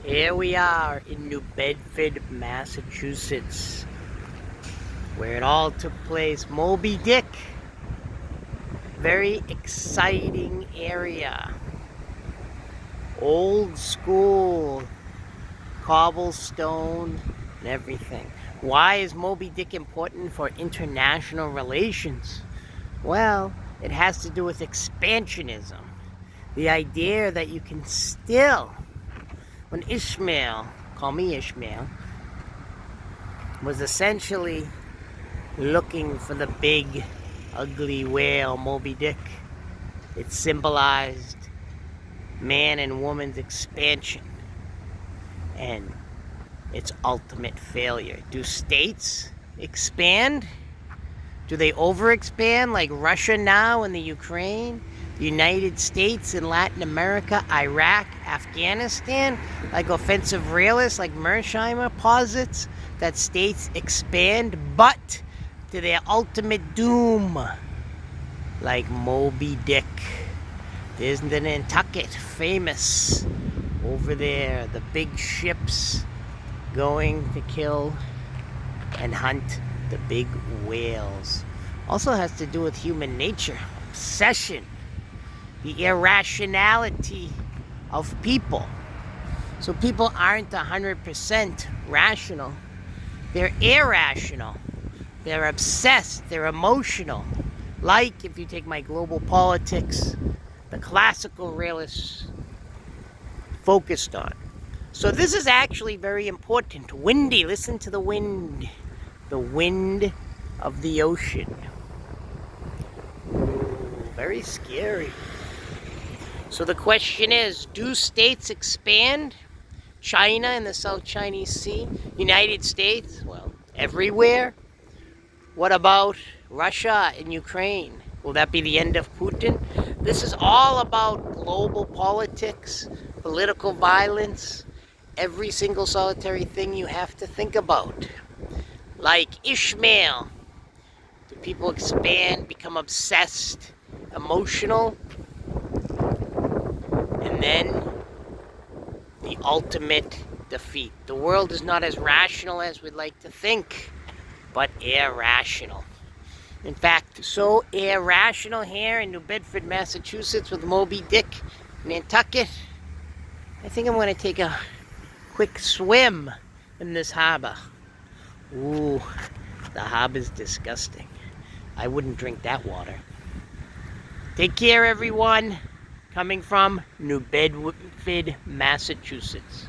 Here we are in New Bedford, Massachusetts, where it all took place. Moby Dick. Very exciting area. Old school, cobblestone and everything. Why is Moby Dick important for international relations? Well, it has to do with expansionism. The idea that you can still, when Ishmael, call me Ishmael, was essentially looking for the big, ugly whale, Moby Dick. It symbolized man and woman's expansion and its ultimate failure. Do states expand? Do they overexpand like Russia now and the Ukraine? The United States in Latin America, Iraq, Afghanistan? Like offensive realists like Mersheimer posits that states expand, but to their ultimate doom, like Moby Dick. There's the Nantucket, famous over there, the big ships going to kill and hunt the big whales. Also has to do with human nature, obsession, the irrationality of people. So people aren't 100% rational. They're irrational. They're obsessed. They're emotional. Like, if you take my global politics, the classical realists focused on. So this is actually very important. Windy, listen to the wind. The wind of the ocean. Ooh, very scary. So the question is, do states expand? China in the South Chinese Sea? United States? Well, everywhere. What about Russia and Ukraine? Will that be the end of Putin? This is all about global politics, political violence, every single solitary thing you have to think about. Like Ishmael. Do people expand, become obsessed, emotional? And then the ultimate defeat. The world is not as rational as we'd like to think, but irrational. In fact, so irrational here in New Bedford, Massachusetts with Moby Dick, Nantucket. I think I'm going to take a quick swim in this harbor. Ooh, the harbor's disgusting. I wouldn't drink that water. Take care, everyone. Coming from New Bedford, Massachusetts.